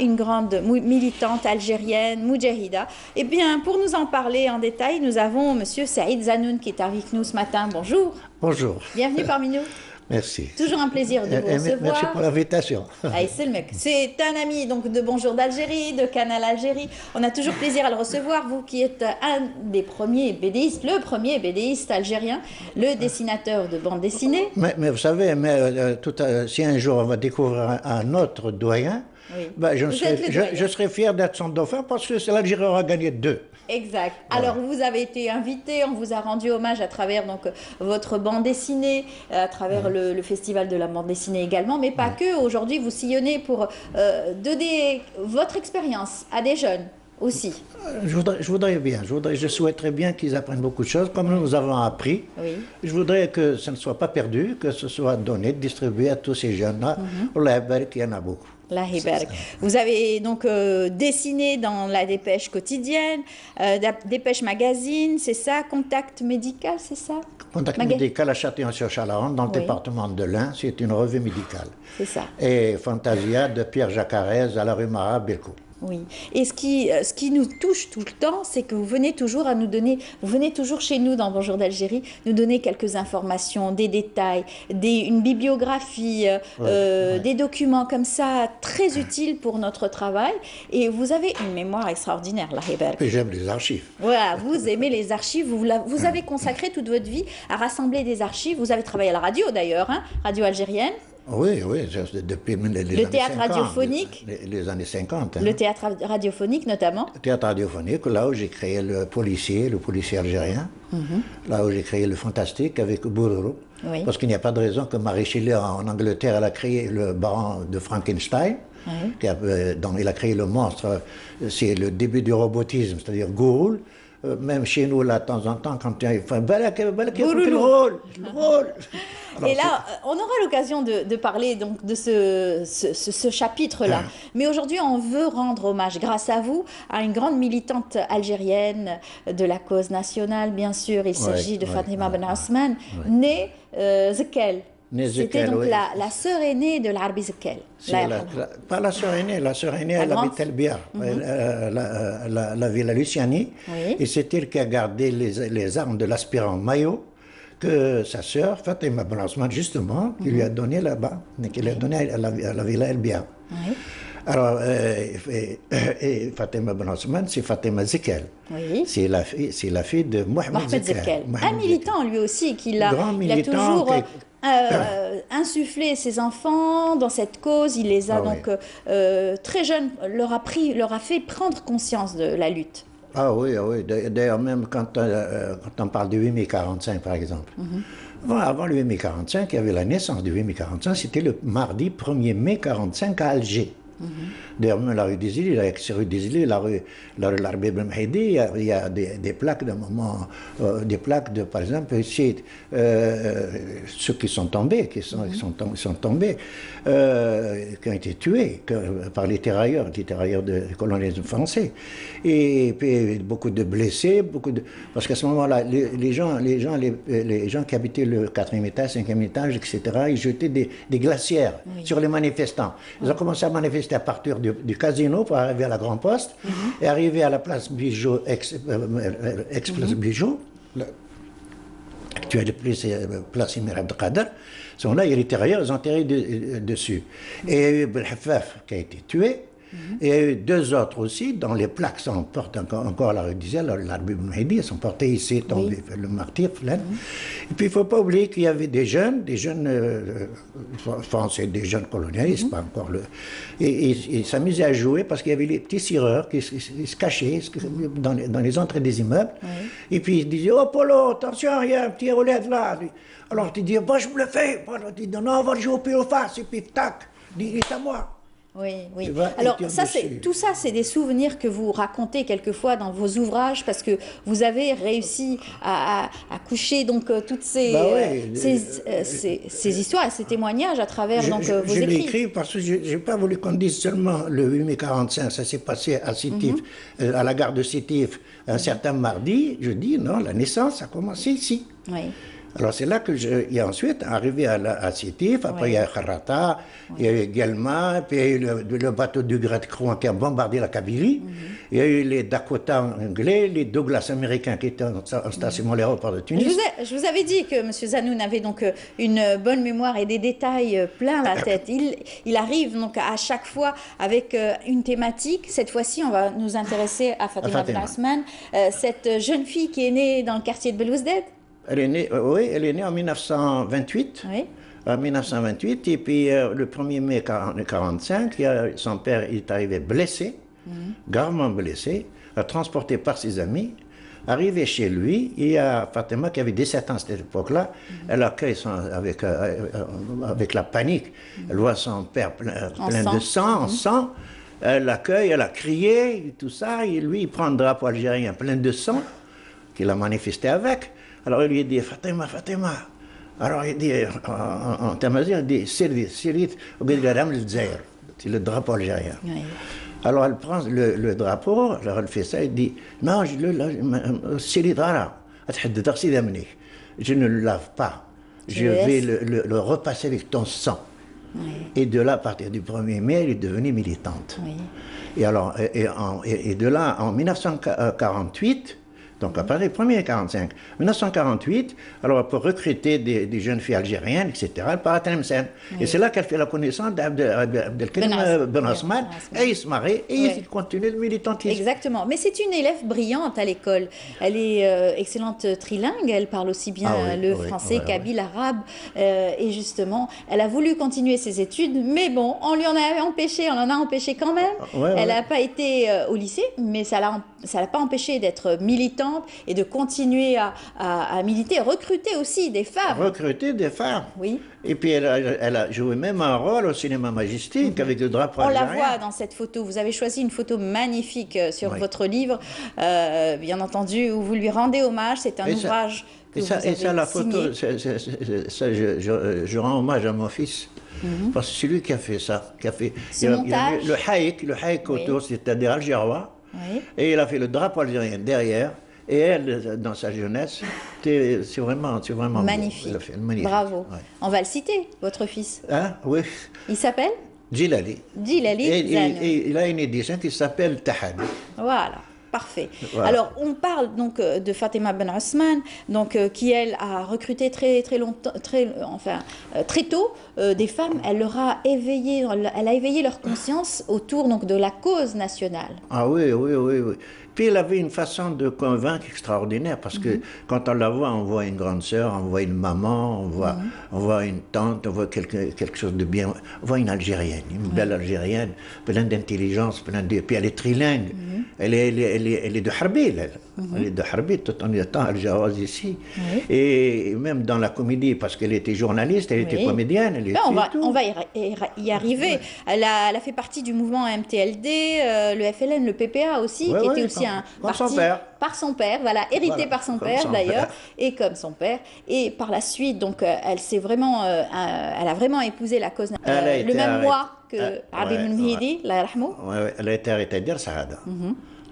une grande militante algérienne, Moudjahida. Eh bien, pour nous en parler en détail, nous avons Monsieur Saïd Zanoun qui est avec nous ce matin. Bonjour. Bonjour. Bienvenue parmi nous. Merci. Toujours un plaisir de vous recevoir. Merci pour l'invitation. C'est un ami donc de Bonjour d'Algérie, de Canal Algérie. On a toujours plaisir à le recevoir. Vous qui êtes un des premiers BDistes, le premier BDiste algérien, le dessinateur de bande dessinée. Mais vous savez, si un jour on va découvrir un autre doyen, oui. Ben, je serais fier d'être son dauphin parce que l'Algérie aura gagné 2. Exact. Alors, vous avez été invité, on vous a rendu hommage à travers donc, votre bande dessinée, à travers le festival de la bande dessinée également, mais pas que. Aujourd'hui, vous sillonnez pour donner votre expérience à des jeunes aussi. Je souhaiterais bien qu'ils apprennent beaucoup de choses, comme nous avons appris. Oui. Je voudrais que ça ne soit pas perdu, que ce soit donné, distribué à tous ces jeunes-là. Il y en a beaucoup. Vous avez donc dessiné dans la Dépêche quotidienne, Dépêche magazine, c'est ça, Contact médical, c'est ça? Contact médical à Châtillon-sur-Chalaronne, dans le département de l'Ain, c'est une revue médicale. C'est ça. Et Fantasia de Pierre Jacarès à la rue Marat, Belco. Oui. Et ce qui nous touche tout le temps, c'est que vous venez toujours chez nous dans Bonjour d'Algérie, nous donner quelques informations, des détails, une bibliographie, des documents comme ça, très utiles pour notre travail. Et vous avez une mémoire extraordinaire, la Hiber. Et j'aime les archives. Voilà, vous aimez les archives, vous avez consacré toute votre vie à rassembler des archives. Vous avez travaillé à la radio d'ailleurs, hein, radio algérienne. Oui, depuis le théâtre radiophonique. Les années 50. Hein. Le théâtre radiophonique notamment. Le théâtre radiophonique, là où j'ai créé le policier algérien. Là où j'ai créé le fantastique avec Bourourou. Oui. Parce qu'il n'y a pas de raison que Marie Shelley en Angleterre, elle a créé le baron de Frankenstein. Oui. Il a créé le monstre. C'est le début du robotisme, c'est-à-dire Ghoul. Même chez nous, là, de temps en temps, quand il fait le rôle. Alors, et là, on aura l'occasion de parler donc de ce chapitre-là. Mais aujourd'hui, on veut rendre hommage, grâce à vous, à une grande militante algérienne de la cause nationale, bien sûr. Il s'agit de Fatima Ben Ousmane, née Zekel. C'était donc la sœur aînée de l'Arbi Zekel. Pas la sœur aînée, elle habite El Biar, la ville à Luciani. Oui. Et c'est elle qui a gardé les armes de l'aspirant Maillot que sa sœur, Fatima Ben Ousmane, justement, qui lui a donné là-bas, qui lui a donné à la villa El Biar. Oui. Alors, et Fatima Ben Ousmane, c'est Fatima Zekel. Oui. C'est la fille de Mohamed Zekel. Un militant, lui aussi, il a toujours insufflé ses enfants dans cette cause. Il les a très jeunes, leur a fait prendre conscience de la lutte. Ah oui. D'ailleurs, même quand on parle de 8 mai 45, par exemple. Avant le 8 mai 45, il y avait la naissance du 8 mai 45, c'était le mardi 1er mai 45 à Alger. D'ailleurs, même la rue des Îles, la rue l'Arbi Ben Mehdi, il y a des plaques d'un moment, par exemple, ici, ceux qui sont tombés, qui ont été tués par les tirailleurs de colonialisme français. Et puis beaucoup de blessés, parce qu'à ce moment-là, les gens qui habitaient le 4e étage, 5e étage, etc., ils jetaient des glacières sur les manifestants. Ils ont commencé à manifester à partir du casino pour arriver à la Grand Poste et arriver à la place Bijou, ex-place Bijou, actuelle place Emir Abdelkader. Sont là, les tirailleurs, ils ont tiré dessus. Et il y a eu Belhafaf qui a été tué. Et il y a eu 2 autres aussi, dont les plaques sont portées encore à la rue d'Israël, l'Arbi Ben Mehdi, elles sont portées ici, le martyr. Et puis il ne faut pas oublier qu'il y avait des jeunes français, des jeunes colonialistes, pas encore et ils s'amusaient à jouer parce qu'il y avait les petits cireurs qui se cachaient dans les entrées des immeubles. Et puis ils disaient: oh Polo, attention, il y a un petit roulette là. Alors tu dis: bon, je me le fais. Tu dis: non, on va le jouer au pied au face. Et puis tac, il est à moi. Oui. Alors, tout ça, c'est des souvenirs que vous racontez quelquefois dans vos ouvrages, parce que vous avez réussi à coucher donc toutes ces histoires et ces témoignages à travers vos écrits. Je l'ai écrit parce que je n'ai pas voulu qu'on dise seulement le 8 mai 45, ça s'est passé à Sétif, à la gare de Sétif, un certain mardi. Je dis non, la naissance a commencé ici. Oui. Alors c'est là que et ensuite, arrivé à Sétif, après il y a Kharrata, il y a eu Guelma, puis il y a eu le bateau du Gret-Croix qui a bombardé la Kabylie, il y a eu les Dakota anglais, les Douglas américains qui étaient en stationnement à l'aéroport de Tunis. Je vous avais dit que M. Zanoun avait donc une bonne mémoire et des détails plein la tête. Il arrive donc à chaque fois avec une thématique. Cette fois-ci, on va nous intéresser à Fatima Ben Ousmane, cette jeune fille qui est née dans le quartier de Belouizdad. Elle est née, oui, elle est née en 1928. Oui. En 1928, et puis le 1er mai 1945, son père est arrivé blessé, gravement blessé, transporté par ses amis. Arrivé chez lui, il y a Fatima qui avait 17 ans à cette époque-là. Elle accueille avec la panique. Elle voit son père plein de sang, en sang. Elle l'accueille, elle a crié, tout ça. Et lui, il prend un drapeau algérien plein de sang, qu'il a manifesté avec. Alors il lui dit Fatima, Fatima. Alors il dit, en tamazight, il dit Sirit, c'est le drapeau algérien. Oui. Alors elle prend le drapeau, alors elle fait ça, elle dit non, je ne le lave pas, je vais le repasser avec ton sang. Oui. Et de là, à partir du 1er mai, elle est devenue militante. Oui. Et alors, et de là, en 1948, donc à partir du 1er 45, 1948, alors pour recruter des jeunes filles algériennes, etc., elle part à Tlemcen. Oui. Et c'est là qu'elle fait la connaissance d'Abdelkarim Ben Ousmane, et il se marie, et il continue le militantisme. Exactement. Mais c'est une élève brillante à l'école. Elle est excellente trilingue, elle parle aussi bien le français, kabyle, arabe. Et justement, elle a voulu continuer ses études, mais bon, on en a empêché quand même. Elle n'a pas été au lycée, mais ça l'a pas empêché d'être militante et de continuer à militer, recruter aussi des femmes. Recruter des femmes. Oui. Et puis elle a joué même un rôle au cinéma majestique avec le drapeau algérien. On la voit dans cette photo. Vous avez choisi une photo magnifique sur votre livre, bien entendu, où vous lui rendez hommage. C'est un ouvrage que vous avez signé. La photo, je rends hommage à mon fils. Parce que c'est lui qui a fait ça. Ce montage. Le haïk autour, c'est-à-dire algérois. Oui. Et il a fait le drapeau algérien derrière. Et elle, dans sa jeunesse, c'est vraiment magnifique. Magnifique. Bravo. Ouais. On va le citer, votre fils. Hein? Oui. Il s'appelle Djilali. Djilali Zanoun. Et il a une édition qui s'appelle Tahani. Voilà. Parfait. Voilà. Alors, on parle donc de Fatima Ben Ousmane, donc qui elle a recruté très tôt des femmes. Elle a éveillé leur conscience autour donc de la cause nationale. Ah oui. Puis elle avait une façon de convaincre extraordinaire parce que quand on la voit, on voit une grande sœur, on voit une maman, on voit une tante, on voit quelque chose de bien. On voit une Algérienne, une belle Algérienne, pleine d'intelligence, puis elle est trilingue. Elle est de Harbil, elle est de Harbil, tout en étant algéroise ici. Oui. Et même dans la comédie, parce qu'elle était journaliste, elle était comédienne. On va y arriver. Elle a fait partie du mouvement MTLD, le FLN, le PPA aussi, qui était aussi un parti par son père, hérité par son père d'ailleurs, et comme son père. Et par la suite, donc, elle a vraiment épousé la cause, le même mois que Abi Mouhidi, Allah yarhamou. Elle a été arrêtée à Dir Saada.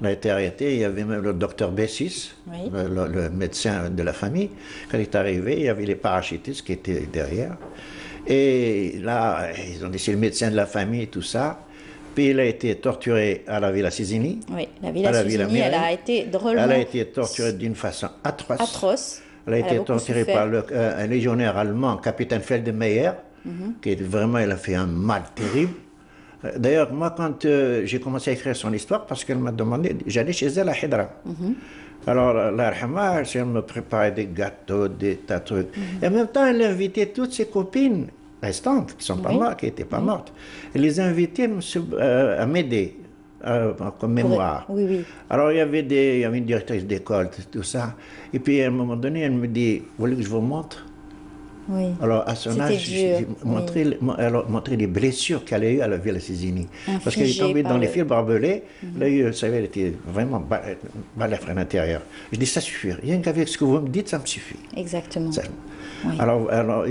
Elle a été arrêtée, il y avait même le docteur Bessis, le médecin de la famille. Quand il est arrivé, il y avait les parachutistes qui étaient derrière. Et là, ils ont dit c'est le médecin de la famille, tout ça. Puis il a été torturé à la Villa Sizini. Oui, la Villa Sizini, elle a été drôlement... Elle a été torturée d'une façon atroce. Elle a été torturée par un légionnaire allemand, capitaine Feldmeyer, qui vraiment, elle a fait un mal terrible. D'ailleurs, moi, quand j'ai commencé à écrire son histoire, parce qu'elle m'a demandé, j'allais chez elle à Hidra. Alors, la Rahma, elle me préparait des gâteaux, des tas de trucs. Et en même temps, elle invitait toutes ses copines restantes, qui sont pas mortes, qui n'étaient pas mortes. Elle les invitait à m'aider comme mémoire. Oui. Alors, il y avait une directrice d'école, tout ça. Et puis, à un moment donné, elle me dit, vous voulez que je vous montre? Oui. Alors, à son âge, j'ai montré les blessures qu'elle a eues à la Villa Sizini. Parce qu'elle est tombée dans les fils barbelés. Là, vous savez, elle était vraiment balèfre à l'intérieur. Je dis, ça suffit. Rien qu'avec ce que vous me dites, ça me suffit. Exactement. Alors,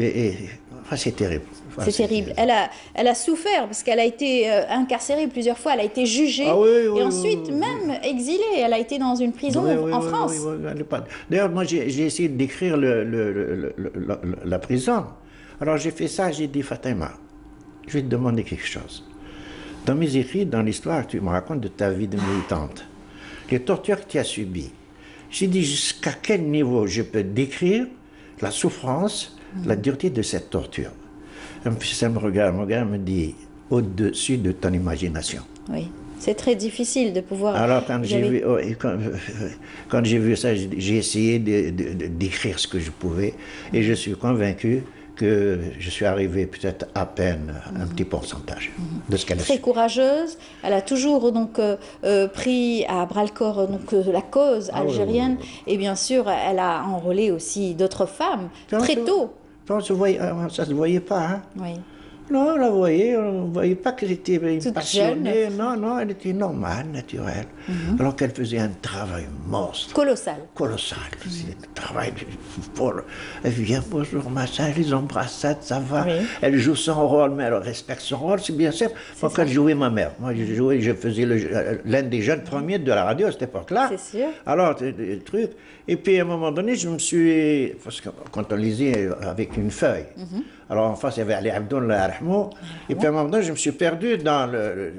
c'est terrible. C'est terrible. Elle a souffert parce qu'elle a été incarcérée plusieurs fois, elle a été jugée et ensuite même exilée. Elle a été dans une prison en France. D'ailleurs, moi j'ai essayé de décrire la prison. Alors j'ai fait ça, j'ai dit Fatima, je vais te demander quelque chose. Dans mes écrits, dans l'histoire, tu me racontes de ta vie de militante, les tortures que tu as subies. J'ai dit jusqu'à quel niveau je peux décrire la souffrance, la dureté de cette torture. Un fils me regarde, me dit au-dessus de ton imagination. Oui, c'est très difficile de pouvoir. Alors quand j'ai vu ça, j'ai essayé d'écrire ce que je pouvais et je suis convaincu que je suis arrivé peut-être à peine un petit pourcentage de ce qu'elle a fait. Très courageuse, elle a toujours donc pris à bras-le-corps donc la cause algérienne et bien sûr elle a enrôlé aussi d'autres femmes très tôt. Ça se voyait pas, hein? Oui. Non, on ne voyait pas qu'elle était passionnée. Non, elle était normale, naturelle. Alors qu'elle faisait un travail monstre. Colossal. C'est un travail elle vient, bonjour, machin, les embrassades, ça va. Oui. Elle joue son rôle, mais elle respecte son rôle, c'est bien simple. Moi, quand je jouais ma mère, je faisais l'un des jeunes premiers de la radio à cette époque-là. C'est sûr. Alors, des trucs. Et puis, à un moment donné, parce que quand on lisait avec une feuille, alors en face, il y avait Ali Abdullah, et puis à un moment donné, je me suis perdu dans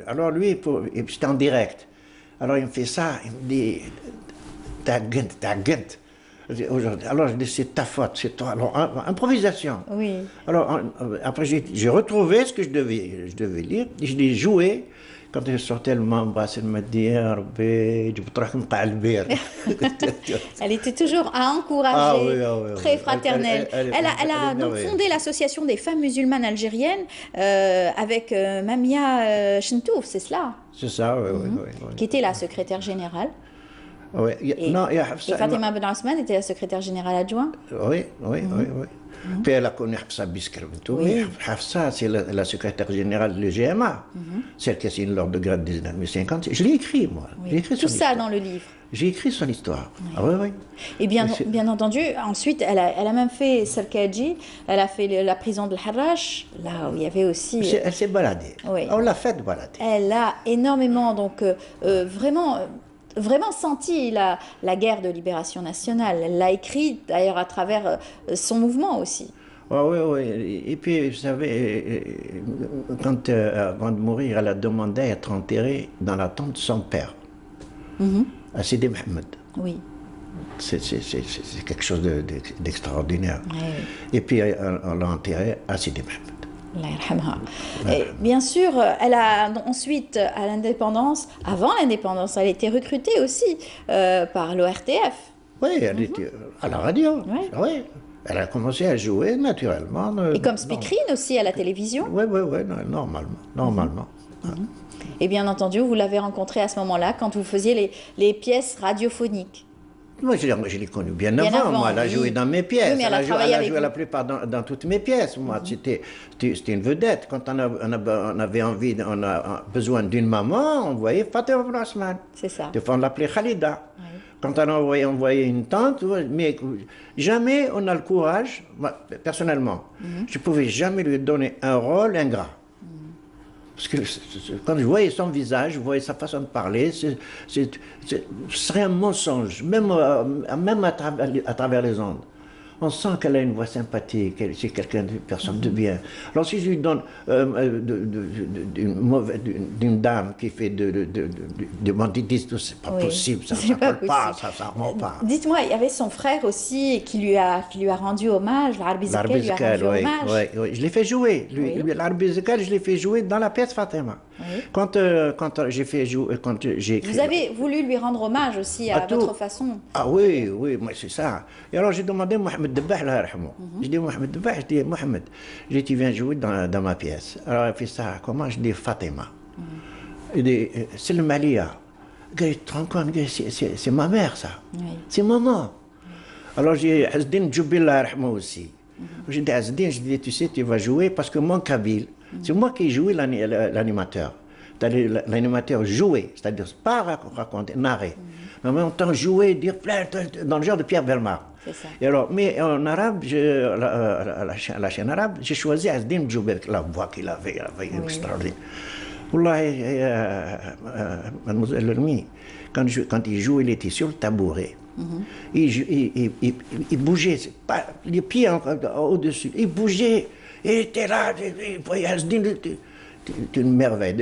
alors lui, et puis c'était en direct. Alors il me fait ça, il me dit, t'as gueule. Alors je dis, c'est ta faute, c'est toi. Alors, improvisation. Oui. Alors après, j'ai retrouvé ce que je devais lire, et je l'ai joué. Quand elle sortait, elle m'embrasse, elle m'a dit, elle était toujours à encourager, très fraternelle. Elle a donc fondé l'association des femmes musulmanes algériennes avec Mamia Chentouf, c'est cela? C'est ça, oui. Qui était la secrétaire générale. Oui. Et Fatima Ben Osman était la secrétaire générale adjointe. Oui. Puis elle a connu Hafsa Biskr Bentoumi. Oui. Hafsa, c'est la secrétaire générale de l'EGMA, celle qui a signé l'ordre de grade des années 50. Je l'ai écrit, moi. Oui. Tout ça dans le livre. J'ai écrit son histoire. Oui. Oui. Et bien entendu, ensuite, elle a même fait Sarkaji, elle a fait la prison de l'Harrach, là où il y avait aussi... Elle s'est baladée. Oui. On l'a fait balader. Elle a énormément, donc, vraiment senti la guerre de libération nationale. Elle l'a écrit d'ailleurs à travers son mouvement aussi. Oui. Et puis, vous savez, avant de mourir, elle a demandé à être enterrée dans la tombe de son père, à Sidi Mohamed. Oui. C'est quelque chose d'extraordinaire. Oui. Et puis, on l'a enterrée à Sidi Mohamed. Et bien sûr, elle a ensuite, à l'indépendance, avant l'indépendance, elle a été recrutée aussi par l'ORTF. Oui, elle était à la radio. Oui. Elle a commencé à jouer naturellement. Et comme speakerine aussi à la télévision. Oui, normalement. Et bien entendu, vous l'avez rencontrée à ce moment-là, quand vous faisiez les pièces radiophoniques. Moi, je l'ai connue bien avant. Moi, elle a joué dans mes pièces. Oui, mais elle a joué la plupart dans toutes mes pièces. Moi, c'était une vedette. Quand on avait envie, on a besoin d'une maman, on voyait Fatima Ben Osman. C'est ça. Des fois, on l'appelait Khalida. Oui. Quand on voyait une tante, mais jamais on a le courage, moi, personnellement, je ne pouvais jamais lui donner un rôle ingrat. Parce que quand je voyais son visage, je voyais sa façon de parler, ce serait un mensonge, même à travers les ondes. On sent qu'elle a une voix sympathique, c'est quelqu'un de personne de bien. Alors si je lui donne d'une dame qui fait de banditisme, c'est pas possible, ça ne colle pas, ça ne rend pas. Dites-moi, il y avait son frère aussi qui lui a rendu hommage, l'Arbi Zekel lui a rendu hommage. Oui, je l'ai fait jouer. L'Arbi Zekel, je l'ai fait jouer dans la pièce Fatima. Oui. Quand j'ai fait jouer, quand j'ai écrit... Vous avez voulu lui rendre hommage aussi à votre façon. Ah oui, moi c'est ça. Et alors j'ai demandé à Mohamed Debah, là, je dis Mohamed Debah, je dis Mohamed, tu viens jouer dans ma pièce. Alors il fait ça, comment je dis Fatima. Il dit, c'est le Malia. Tu te rends compte, c'est ma mère ça. Oui. C'est maman. Alors j'ai Azdine Djoubillah aussi. J'ai dit Azdine, je dis, tu sais, tu vas jouer parce que mon Kabyle, c'est moi qui ai joué l'animateur. L'animateur jouait, c'est-à-dire pas raconter, narrer. Mais en même temps jouer, dire plein, dans le genre de Pierre Bellemare. Et alors, mais en arabe, la chaîne arabe, j'ai choisi Azdin Djoubek, la voix qu'il avait extraordinaire. Wallah, mademoiselle Lermi, quand il jouait, il était sur le tabouret. Il bougeait, pas, les pieds au-dessus, il bougeait, il était là, il voyait Azdin. C'est une merveille.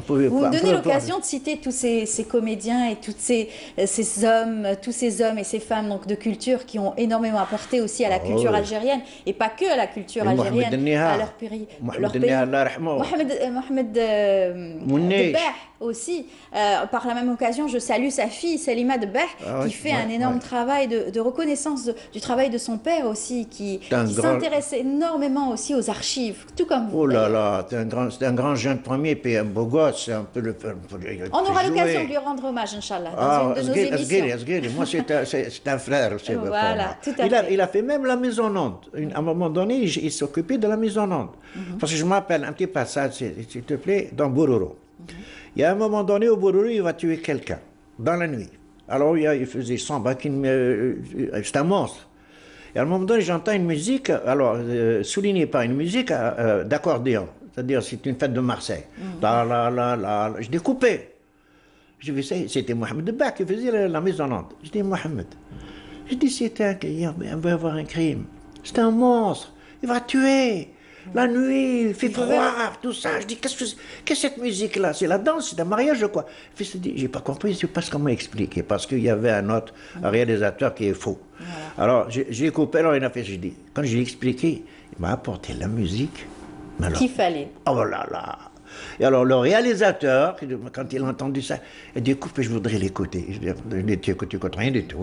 Vous me donnez l'occasion de citer tous ces comédiens et tous ces hommes et ces femmes donc, de culture qui ont énormément apporté aussi à la culture algérienne et pas que à la culture algérienne, à leur pays. Mohamed Debeh aussi. Par la même occasion, je salue sa fille Salima Debeh qui fait un énorme travail de reconnaissance du travail de son père aussi, qui s'intéresse énormément aussi aux archives, tout comme vous. Oh là là, c'est un grand jeune premier, puis un beau gosse, c'est un peu le... On aura l'occasion de lui rendre hommage, Inch'Allah, dans une de nos émissions. Moi, c'est un frère. Voilà, tout à fait. Il a fait même la mise en onde. À un moment donné, il s'occupait de la mise en onde. Parce que je m'appelle un petit passage, s'il te plaît, dans Bororo. Il y a un moment donné, au Bororo, il va tuer quelqu'un, dans la nuit. Alors, il faisait samba, c'est un monstre. Et à un moment donné, j'entends une musique, alors, soulignée par une musique d'accordéon. C'est-à-dire, c'est une fête de Marseille. Je l'ai coupé. C'était Mohamed Debeh qui faisait la mise en onde. Je dis, Mohamed, il va y avoir un crime. C'est un monstre. Il va tuer. La nuit, il fait froid, tout ça. Je dis, qu'est-ce que cette musique-là? C'est la danse, c'est un mariage ou quoi? Il s'est dit, j'ai pas compris, je sais pas comment expliquer. Parce qu'il y avait un autre réalisateur qui est faux. Alors, j'ai coupé, alors il a fait, j'ai dit, quand j'ai expliqué, il m'a apporté la musique. Qu'il fallait. Oh là là. Et alors le réalisateur, quand il a entendu ça, il dit écoute, je voudrais l'écouter. Je dis tu écoutes rien du tout.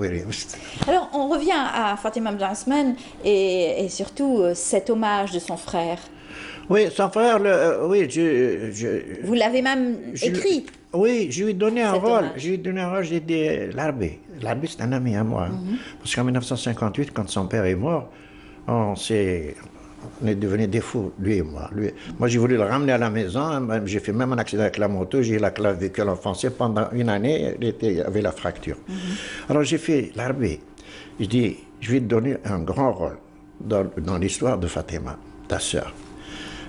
Alors on revient à Fatima Benasman et surtout cet hommage de son frère. Oui, son frère, oui, vous l'avez même écrit. Oui, je lui ai donné un rôle. J'ai dit Larbé. Larbé, c'est un ami à moi. Parce qu'en 1958, quand son père est mort, on est devenus des fous, lui et moi. Moi, j'ai voulu le ramener à la maison. J'ai fait même un accident avec la moto. J'ai eu la clavicule enfoncée. Pendant une année, il avait la fracture. Alors, j'ai fait Larbé. Je dis, je vais te donner un grand rôle dans l'histoire de Fatima, ta sœur.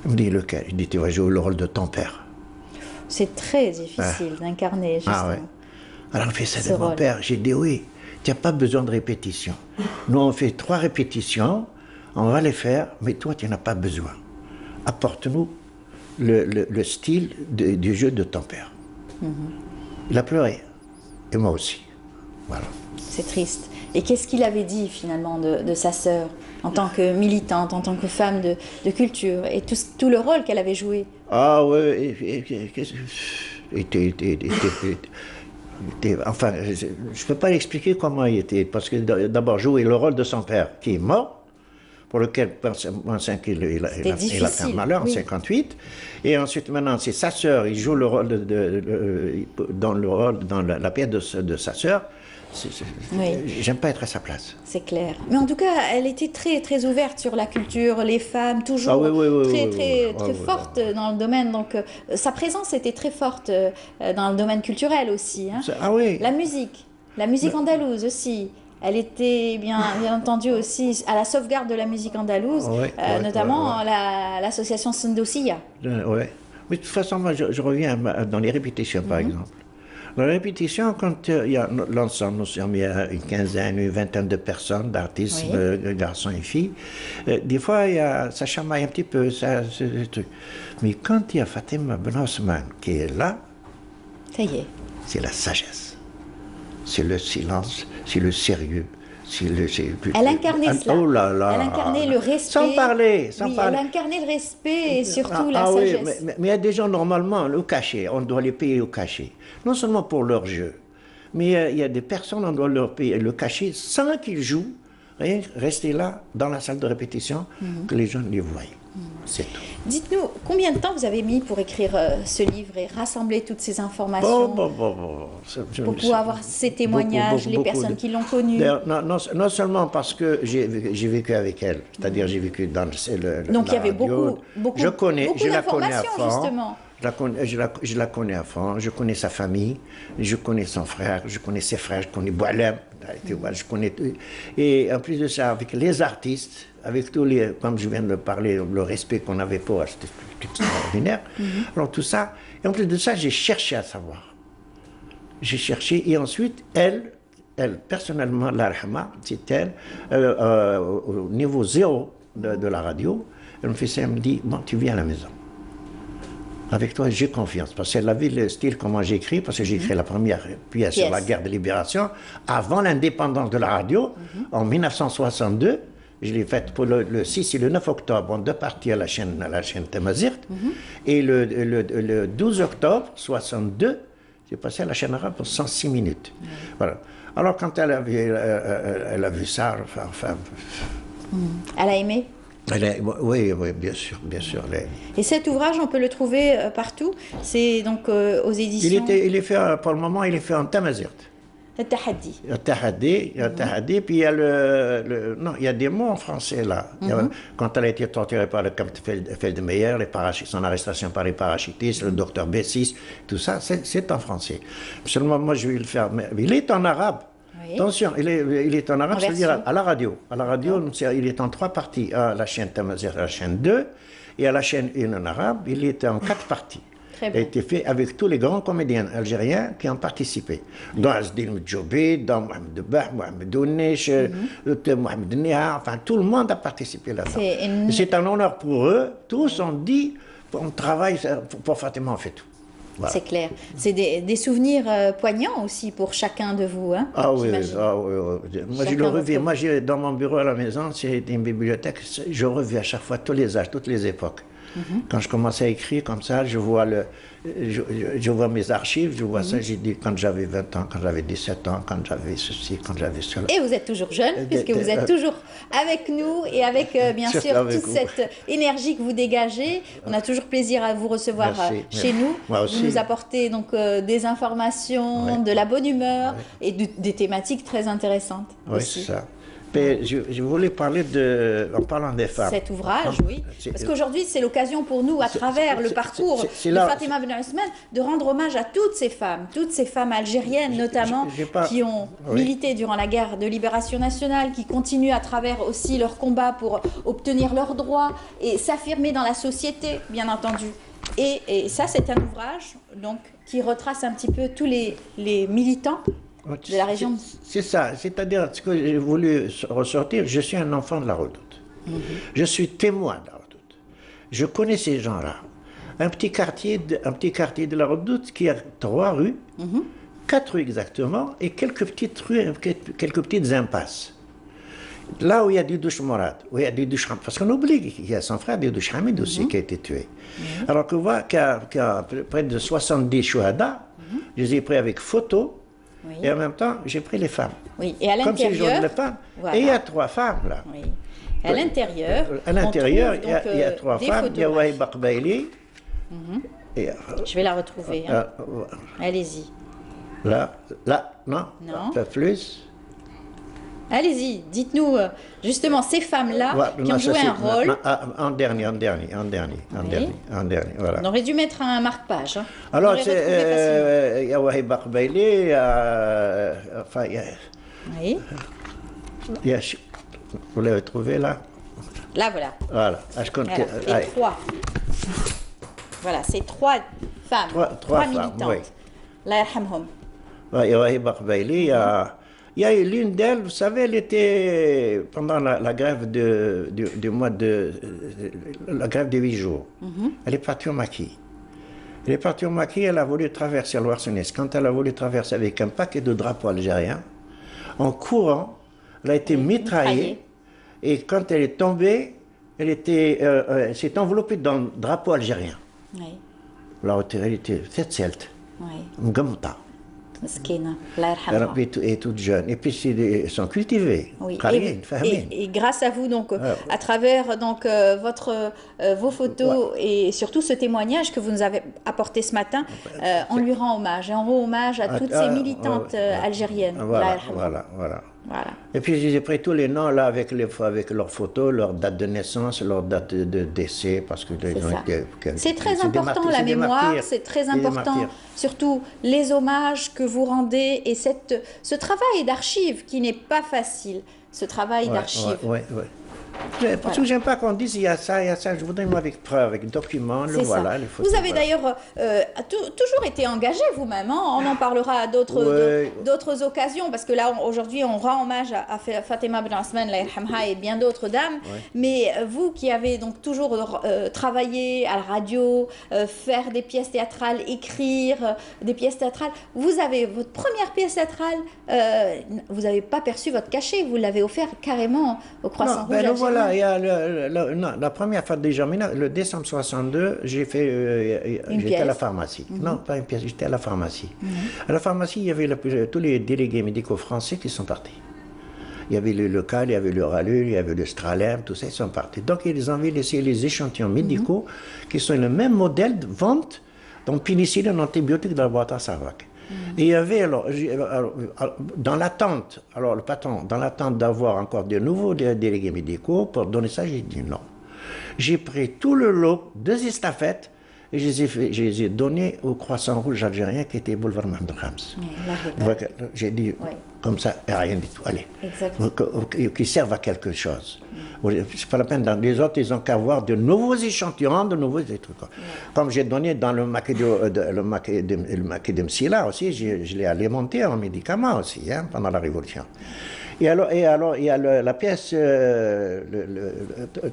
Il me dit, lequel? Je dis, tu vas jouer le rôle de ton père. C'est très difficile d'incarner, justement. Ah ouais. Alors, on fait ça de mon père. J'ai dit, oui, tu n'as pas besoin de répétition. Nous, on fait 3 répétitions. On va les faire, mais toi, tu n'en as pas besoin. Apporte-nous le style du jeu de ton père. Il a pleuré. Et moi aussi. Voilà. C'est triste. Et qu'est-ce qu'il avait dit, finalement, de sa sœur, en tant que militante, en tant que femme de culture, et tout le rôle qu'elle avait joué? Ah oui, enfin, je ne peux pas l'expliquer comment il était, parce que d'abord, jouer le rôle de son père, qui est mort, pour lequel il a fait un malheur en 58. Et ensuite, maintenant, c'est sa sœur, il joue le rôle dans la pièce de sa sœur. J'aime pas être à sa place. C'est clair. Mais en tout cas, elle était très, très ouverte sur la culture, les femmes, toujours très forte dans le domaine. Donc, sa présence était très forte dans le domaine culturel aussi. Hein. La musique andalouse aussi. Elle était bien entendu aussi à la sauvegarde de la musique andalouse, notamment l'association Sindousiya. Oui. Mais de toute façon, moi, je reviens dans les répétitions, par exemple. Dans les répétitions, quand il y a l'ensemble, nous sommes il y a une quinzaine, une vingtaine de personnes, d'artistes, garçons et filles. Des fois, ça chamaille un petit peu, ce truc. Mais quand il y a Fatima Benasman qui est là, ça y est. C'est la sagesse. C'est le silence, c'est le sérieux. Elle incarnait cela. Oh là là. Elle incarnait le respect. Sans parler. Elle incarnait le respect et surtout la sagesse. Oui, mais il y a des gens, normalement, au cachet, on doit les payer au cachet. Non seulement pour leur jeu, mais il y a des personnes, on doit leur payer le cachet sans qu'ils jouent, rester là, dans la salle de répétition, que les gens les voient. C'est tout. Dites-nous, combien de temps vous avez mis pour écrire ce livre et rassembler toutes ces informations pour pouvoir avoir ces témoignages, les personnes qui l'ont connu? Non seulement parce que j'ai vécu avec elle, c'est-à-dire j'ai vécu dans Donc il y avait beaucoup je la connais à fond. justement. Je la connais à fond, je connais sa famille, je connais son frère, je connais ses frères, je connais Boualem, je connais... Et en plus de ça, avec les artistes, avec tous les... Comme je viens de parler, le respect qu'on avait pour eux, c'était extraordinaire. Alors tout ça, et en plus de ça, j'ai cherché à savoir. J'ai cherché, et ensuite, elle, personnellement, l'Arhama, c'est elle, au niveau zéro de la radio, elle me fait ça, elle me dit, bon, tu viens à la maison. Avec toi, j'ai confiance, parce qu'elle a vu le style, comment j'écris, parce que j'ai écrit la première pièce sur la guerre de libération, avant l'indépendance de la radio, en 1962. Je l'ai faite pour le 6 et le 9 octobre, en 2 parties à la chaîne Tamazirt. Et le 12 octobre 62, j'ai passé à la chaîne arabe pour 106 minutes. Voilà. Alors, quand elle a vu ça, enfin... Elle a aimé? Oui, bien sûr, bien sûr. Et cet ouvrage, on peut le trouver partout? C'est donc aux éditions... Il est fait, pour le moment, il est fait en Tamazirt. Le Tahaddi. Le Tahaddi, puis il y a non, il y a des mots en français là. Quand elle a été torturée par le camp de Feldmeyer, son arrestation par les parachutistes, le docteur Bessis, tout ça, c'est en français. Seulement, moi, je vais le faire. Mais il est en arabe. Oui. Attention, il est en arabe, c'est-à-dire à la radio. À la radio, il est en 3 parties. À la chaîne Tamazirt, à la chaîne 2, et à la chaîne 1 en arabe, il est en 4 parties. Il a été fait avec tous les grands comédiens algériens qui ont participé. Dans Azdine Medjoubi, dans Mohamed Debah, Mohamed Douniche, Mohamed Neha, enfin tout le monde a participé là-dedans. C'est un honneur pour eux. Tous ont dit, on travaille pour Fatima, on fait tout. Voilà. C'est clair. C'est des souvenirs poignants aussi pour chacun de vous. Hein, ah oui, moi je le revis. Moi, dans mon bureau à la maison, c'est une bibliothèque. Je revis à chaque fois tous les âges, toutes les époques. Quand je commence à écrire comme ça, je vois mes archives, je vois ça, j'ai dit quand j'avais 20 ans, quand j'avais 17 ans, quand j'avais ceci, quand j'avais cela. Et vous êtes toujours jeune, puisque vous êtes toujours avec nous et avec, bien sûr, toute cette énergie que vous dégagez. On a toujours plaisir à vous recevoir chez nous. Vous nous apportez donc des informations, de la bonne humeur et des thématiques très intéressantes aussi. C'est ça. Mais je voulais parler en parlant des femmes. Cet ouvrage, oui. Parce qu'aujourd'hui, c'est l'occasion pour nous, à travers le parcours de Fatima Ben Ousmane, de rendre hommage à toutes ces femmes algériennes notamment, qui ont milité durant la guerre de libération nationale, qui continuent à travers aussi leur combat pour obtenir leurs droits et s'affirmer dans la société, bien entendu. Et ça, c'est un ouvrage donc, qui retrace un petit peu tous les militants de la région. C'est ça, c'est-à-dire ce que j'ai voulu ressortir, je suis un enfant de la Redoute. Je suis témoin de la Redoute. Je connais ces gens-là. Un petit quartier de la Redoute qui a 3 rues, 4 rues exactement, et quelques petites rues, quelques petites impasses. Là où il y a Didouche Morad, où il y a Didouche Hamid, parce qu'on oublie qu'il y a son frère Didouche Hamid aussi qui a été tué. Alors que voit qu'il y a près de 70 chouhada, je les ai pris avec photo. Oui. Et en même temps, j'ai pris les femmes. Oui, et à l'intérieur. Comme si je les femmes. Voilà. Et il y a 3 femmes là. Oui. Et à l'intérieur. Il y a 3 femmes. Il y a Wahiba Qbaili. Je vais la retrouver. Hein. Allez-y. Là, non. Un peu plus. Allez-y, dites-nous justement ces femmes-là qui ont joué un rôle. En dernier, voilà. On aurait dû mettre un marque-page. Hein. Alors, il y a Wahiba Qbaili, enfin, oui. Vous l'avez trouvé là? Là, voilà. Voilà. Et 3. Voilà, c'est 3 femmes. 3 militantes. Oui. Allah yarhamhum. Il y a Wahiba Qbaili, il y a l'une d'elles, vous savez, elle était pendant la grève du mois la grève des 8 jours. Elle est partie au maquis. Elle a voulu traverser l'Ouarsonès. Quand elle a voulu traverser avec un paquet de drapeaux algériens, en courant, elle a été mitraillée. Et quand elle est tombée, elle s'est enveloppée dans le drapeau algérien. Oui. Alors, elle était celte. Oui. Et toute jeune. Et puis, ils sont cultivés. Oui. Et grâce à vous, donc, à travers donc, vos photos et surtout ce témoignage que vous nous avez apporté ce matin, on lui rend hommage. Et on rend hommage à toutes ces militantes algériennes. Voilà. Voilà. Et puis j'ai pris tous les noms là avec leurs photos, leur date de naissance, leur date de décès, parce que c'est très important, la mémoire, c'est très important, surtout les hommages que vous rendez et ce travail d'archives qui n'est pas facile, ce travail d'archives. Parce que j'aime pas qu'on dise il y a ça, je voudrais moi avec preuve, avec documents, le voilà, les photos. Vous avez d'ailleurs toujours été engagé vous-même, hein, on en parlera à d'autres occasions, parce que là aujourd'hui on rend hommage à Fatima Ben Osman et bien d'autres dames, mais vous qui avez donc toujours travaillé à la radio, faire des pièces théâtrales, écrire des pièces théâtrales, vous avez votre première pièce théâtrale, vous n'avez pas perçu votre cachet, vous l'avez offert carrément au Croissant Rouge. Voilà, il y a la première fois déjà, le décembre 62, j'étais à la pharmacie. Non, pas une pièce, j'étais à la pharmacie. À la pharmacie, il y avait tous les délégués médicaux français qui sont partis. Il y avait le local, il y avait le Ralul, il y avait le Stralem, tout ça, ils sont partis. Donc, ils ont laissé les échantillons médicaux qui sont le même modèle de vente, donc pénicilline, antibiotiques dans le boîte à Sarvac. Et il y avait, dans l'attente, alors le patron, dans l'attente d'avoir encore de nouveaux délégués médicaux, pour donner ça, j'ai dit non. J'ai pris tout le lot, 2 estafettes, et je les ai donnés au Croissant Rouge algérien qui était boulevard Mamdoukhams. J'ai dit, comme ça, rien du tout, allez, qui servent à quelque chose. C'est pas la peine, dans les autres, ils n'ont qu'à avoir de nouveaux échantillons, de nouveaux trucs. Comme j'ai donné dans le maquis de Msila aussi, je l'ai alimenté en médicaments aussi, hein, pendant la Révolution. Et alors, il y a la pièce,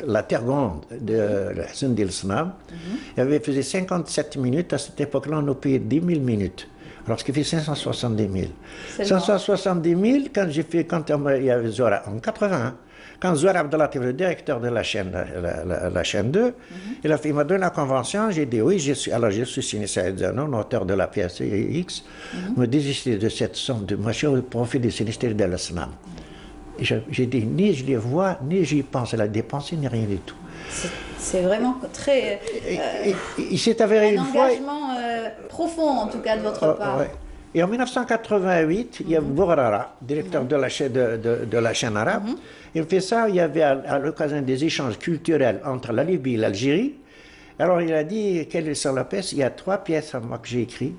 la Tergonde de Hassan Dilsnab. Il faisait 57 minutes. À cette époque-là, on nous payait 10 000 minutes. Alors, ce qui fait 570 000. 570 000, quand il y avait Zora, en 81, quand Zora Abdallah était le directeur de la chaîne 2, il m'a donné la convention, j'ai dit oui, alors je suis signé Saïd Zanon, auteur de la pièce X, me désister de cette somme de machin au profit des sinistres de l'Islam. J'ai dit, ni je les vois, ni j'y pense à la dépenser, ni rien du tout. C'est vraiment très... il s'est avéré une fois... Un engagement profond, en tout cas, de votre part. Et en 1988, il y a Bourara, directeur de la chaîne arabe. Il fait ça, il y avait à l'occasion des échanges culturels entre la Libye et l'Algérie. Alors il a dit, quelle est la pièce? Il y a 3 pièces à moi que j'ai écrites.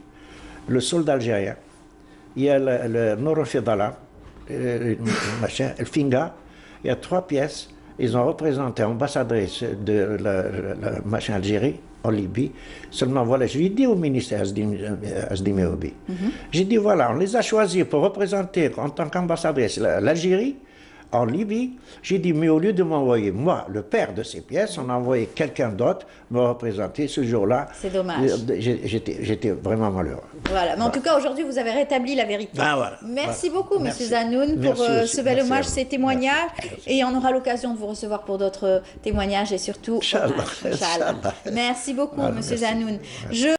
Le soldat algérien, il y a le Norofidala, le Finga, il y a 3 pièces. Ils ont représenté l'ambassadrice de la machin Algérie en Libye. Seulement, voilà, je lui ai dit au ministère Asdi Meoubi, j'ai dit, voilà, on les a choisis pour représenter en tant qu'ambassadrice l'Algérie en Libye. J'ai dit, mais au lieu de m'envoyer, moi, le père de ces pièces, on a envoyé quelqu'un d'autre me représenter ce jour-là. C'est dommage. J'étais vraiment malheureux. Voilà, mais en tout cas, aujourd'hui, vous avez rétabli la vérité. Merci beaucoup, M. Zanoun, pour ce bel hommage, ces témoignages. Et on aura l'occasion de vous recevoir pour d'autres témoignages et surtout... Inch'Allah. Merci beaucoup, M. Zanoun.